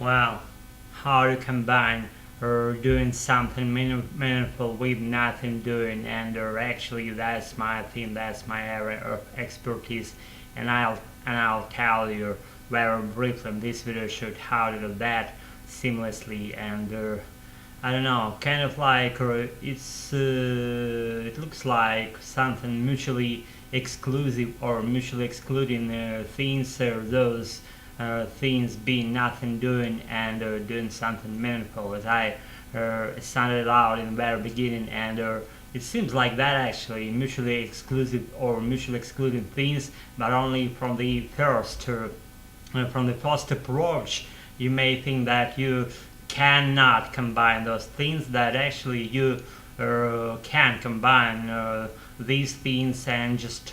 Well, how to combine doing something meaningful with nothing doing, and actually that's my thing, that's my area of expertise, and I'll tell you very briefly in this video shoot how to do that seamlessly. And I don't know, kind of like it looks like something mutually exclusive or mutually excluding things, or those things being nothing doing and doing something meaningful, as I sounded out in the very beginning. And it seems like that actually mutually exclusive or mutually excluding things, but only from the first approach you may think that you cannot combine those things, that actually you can combine these things, and just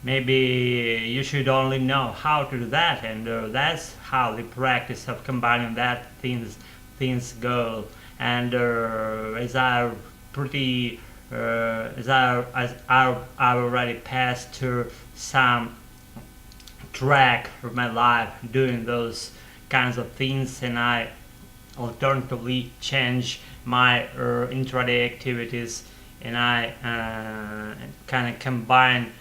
maybe you should only know how to do that. And that's how the practice of combining that things go. And as I pretty I already passed through some track of my life doing those kinds of things, and I alternatively change my intraday activities, and I kind of combine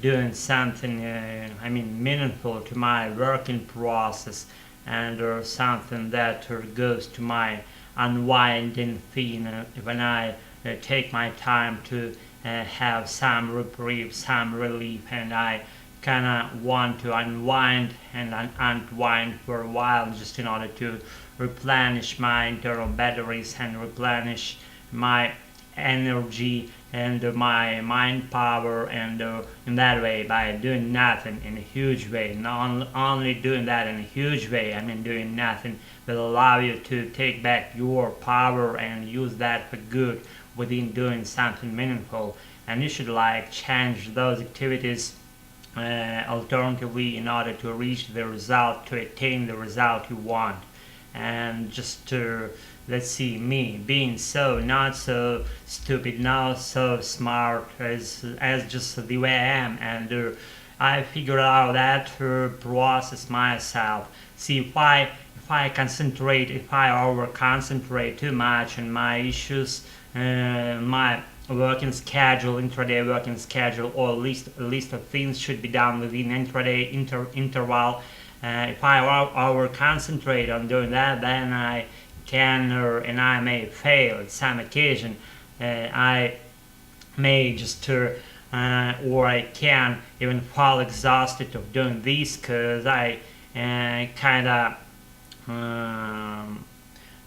doing something meaningful to my working process, and something that goes to my unwinding thing when I take my time to have some reprieve, some relief, and I kind of want to unwind and unwind for a while, just in order to replenish my internal batteries and replenish my energy and my mind power. And in that way, by doing nothing in a huge way, not only doing that in a huge way, doing nothing will allow you to take back your power and use that for good within doing something meaningful. And you should like change those activities alternatively in order to reach the result, to attain the result you want. And just to, let's see, me being so not so stupid, not so smart as just the way I am. And I figured out that process myself. See, if I concentrate, if I over concentrate too much on my issues, my working schedule, intraday working schedule, or a list of things should be done within intraday interval. If I over concentrate on doing that, then I can and I may fail at some occasion. I may just or I can even fall exhausted of doing this, because I kind of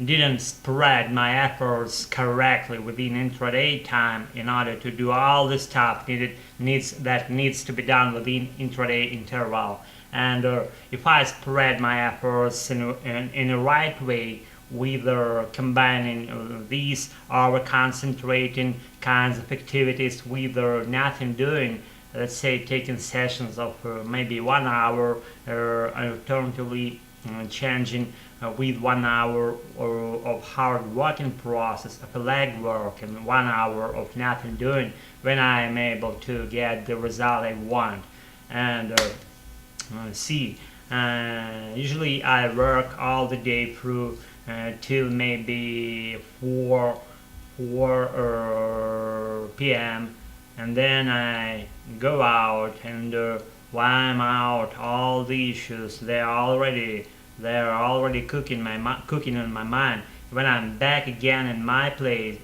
didn't spread my efforts correctly within intraday time in order to do all the stuff that needs to be done within intraday interval. And if I spread my efforts in the right way, with combining these over concentrating kinds of activities with nothing doing, let's say taking sessions of maybe 1 hour, alternatively changing with 1 hour of hard working process of leg work and 1 hour of nothing doing, when I am able to get the result I want. And see, usually I work all the day through till maybe 4 p.m. and then I go out, and while I'm out, all the issues they're already cooking in my mind. When I'm back again in my place,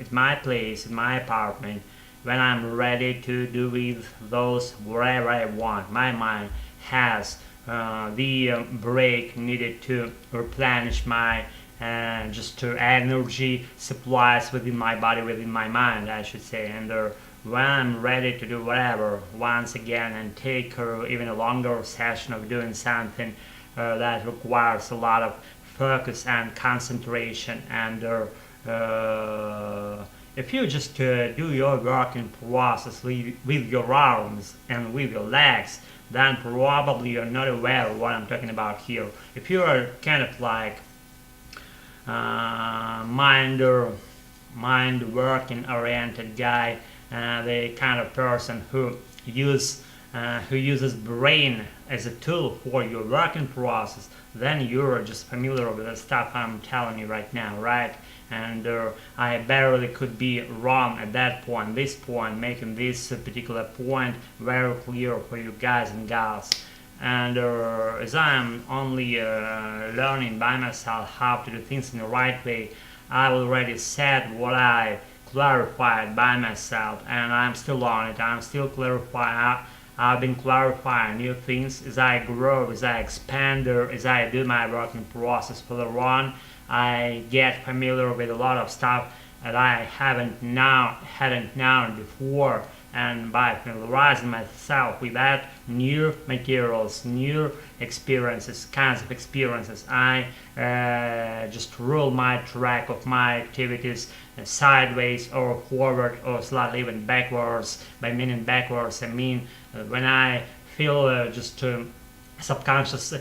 in my apartment, when I'm ready to do with those wherever I want, my mind has the break needed to replenish my energy supplies within my body, within my mind, I should say. And when I'm ready to do whatever once again, and take even a longer session of doing something that requires a lot of focus and concentration, and if you just do your working process with your arms and with your legs, then probably you're not aware of what I'm talking about here. If you're kind of like mind working oriented guy, the kind of person who uses brain as a tool for your working process, then you're just familiar with the stuff I'm telling you right now, right? And I barely could be wrong at that point, this point, making this particular point very clear for you guys and gals. And as I'm only learning by myself how to do things in the right way, I already said what I clarified by myself, and I'm still on it. I'm still clarifying. I've been clarifying new things as I grow, as I expand, as I do my working process further on. I get familiar with a lot of stuff that I hadn't known before, and by familiarizing myself with that new materials, new experiences, kinds of experiences, I just rule my track of my activities sideways or forward or slightly even backwards. By meaning backwards, I mean when I feel just subconscious,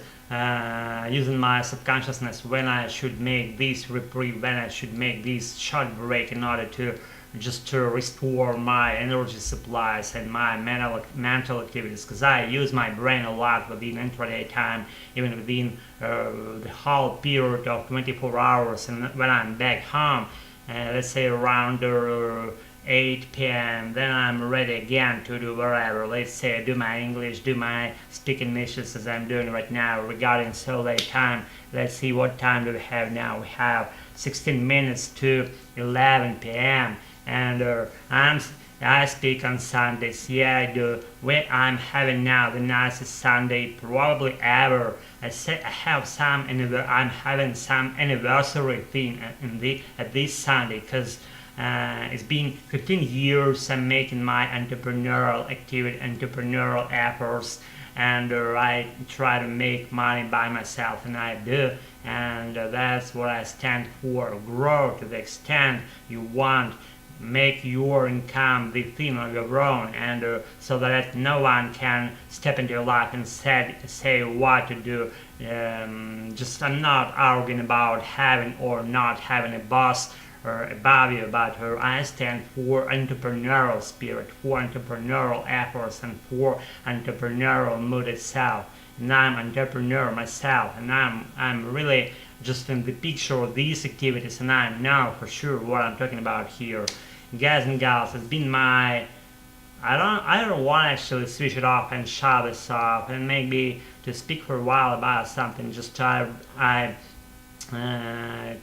using my subconsciousness, when I should make this reprieve, when I should make this short break in order to just to restore my energy supplies and my mental activities, because I use my brain a lot within intraday time, even within the whole period of 24 hours. And when I'm back home, let's say around 8 p.m., then I'm ready again to do whatever. Let's say do my English, do my speaking missions as I'm doing right now regarding so late time. Let's see what time do we have now. We have 16 minutes to 11 p.m. and I speak on Sundays. Yeah, I do. I'm having now the nicest Sunday probably ever. I'm having some anniversary thing at this Sunday, because it's been 15 years I'm making my entrepreneurial activity, entrepreneurial efforts, and I try to make money by myself, and I do. And that's what I stand for. Grow to the extent you want. Make your income the thing of your own, and so that no one can step into your life and say what to do. I'm not arguing about having or not having a boss or above you, but I stand for entrepreneurial spirit, for entrepreneurial efforts, and for entrepreneurial mood itself. And I'm an entrepreneur myself, and I'm really just in the picture of these activities, and I know for sure what I'm talking about here. Guys and gals, it's been my I don't want to actually switch it off and shut this off and maybe to speak for a while about something. Just I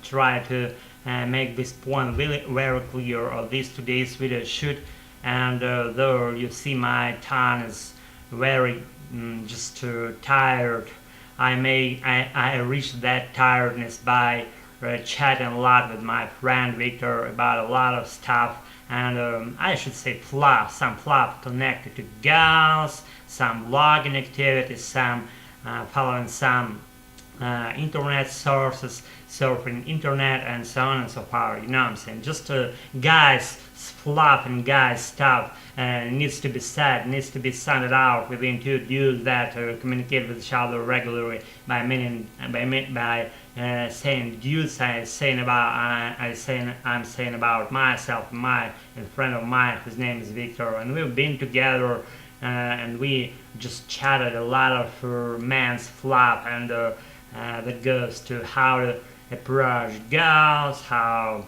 try to make this point really very clear of this today's video shoot, and though you see my tongue is very just tired, I reached that tiredness by chatting a lot with my friend Victor about a lot of stuff, and I should say some fluff connected to girls, some vlogging activities, some following some internet sources, surfing internet, and so on and so forth. You know what I'm saying? Just guys fluff and guys stuff needs to be said, needs to be sounded out within two dudes that communicate with each other regularly. By saying dudes, I'm saying about myself, a friend of mine whose name is Victor, and we've been together and we just chatted a lot of man's fluff, and that goes to how to approach girls, how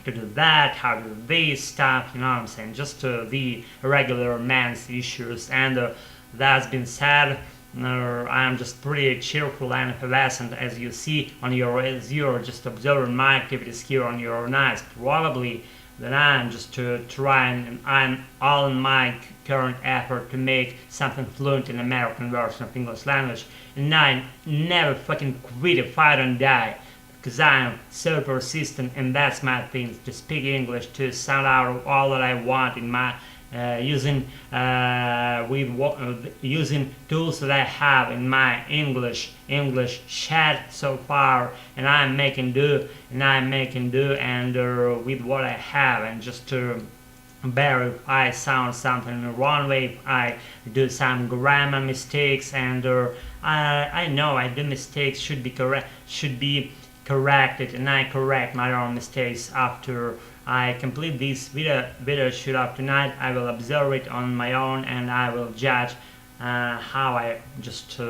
to do that, how to do this stuff, you know what I'm saying, just the regular man's issues. And that's been said, I'm just pretty cheerful and effervescent, as you see on as you're just observing my activities here on your eyes. Probably that I'm just trying, and I'm all in my current effort to make something fluent in American version of English language, and I never fucking quit a fight and die, because I'm so persistent, and that's my thing, to speak English, to sound out all that I want in my using tools that I have in my English chat so far, and I'm making do, and with what I have, and just to bear if I sound something in the wrong way, if I do some grammar mistakes, and I know I do mistakes, should be corrected, and I correct my own mistakes after I complete this video shoot up tonight. I will observe it on my own, and I will judge how I just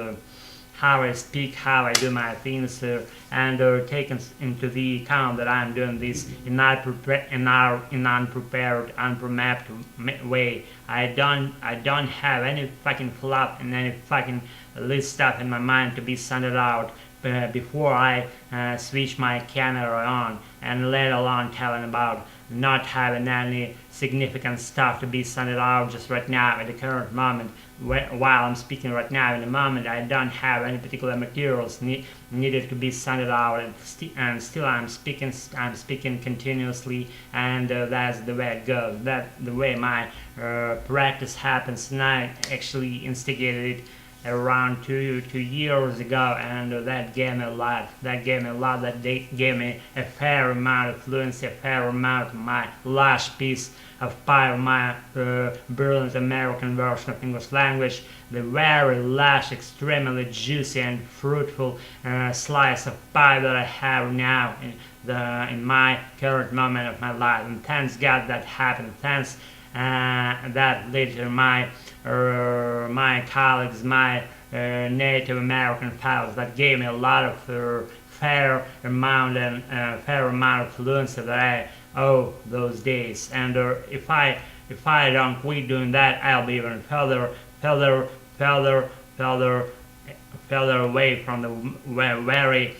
how I speak, how I do my things, and taken into the account that I'm doing this in unprepared, unprepared way. I don't have any fucking fluff and any fucking list stuff in my mind to be sounded out before I switch my camera on, and let alone telling about not having any significant stuff to be sounded out just right now at the current moment. While I'm speaking right now in the moment, I don't have any particular materials needed to be sounded out, and still I'm speaking continuously, and that's the way it goes. That's the way my practice happens, and I actually instigated it around two years ago, and that gave me a lot. That gave me a fair amount of fluency, a fair amount of my large piece of pie of my brilliant American version of English language, the very large, extremely juicy and fruitful slice of pie that I have now in my current moment of my life. And thanks God that happened. Thanks that later my colleagues, my Native American pals, that gave me a lot of fair amount of fluency that I owe those days. And if I don't quit doing that, I'll be even further away from the very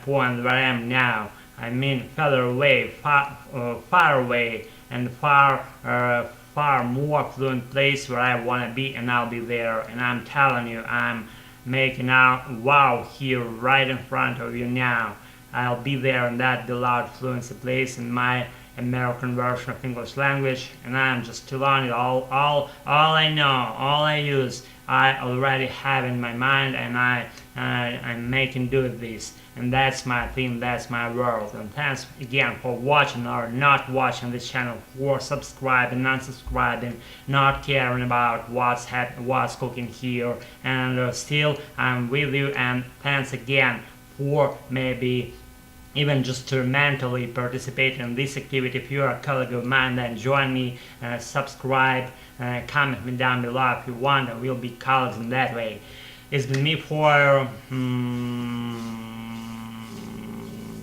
point where I am now. I mean, further away, far away, and far more fluent place where I want to be, and I'll be there. And I'm telling you, I'm making out wow here right in front of you now. I'll be there in that beloved fluency place in my American version of English language, and I'm just telling you all I know, all I use, I already have in my mind, and I'm making do with this. And that's my thing, that's my world. And thanks again for watching or not watching this channel, for subscribing, unsubscribing, not caring about what's cooking here. And still, I'm with you, and thanks again for maybe even just to mentally participate in this activity. If you're a colleague of mine, then join me, subscribe, comment me down below if you want, and we'll be colleagues in that way. It's been me for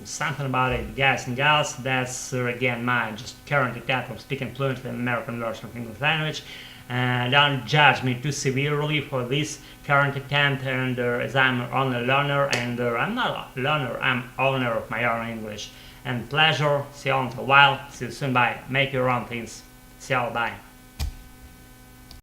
something about it, guys and gals. That's again my just current attempt of speaking fluently in American version of English language. Don't judge me too severely for this current attempt, and as I'm only a learner, and I'm not a learner, I'm owner of my own English. And pleasure, see you all in a while, see you soon, bye. Make your own things, see you all, bye.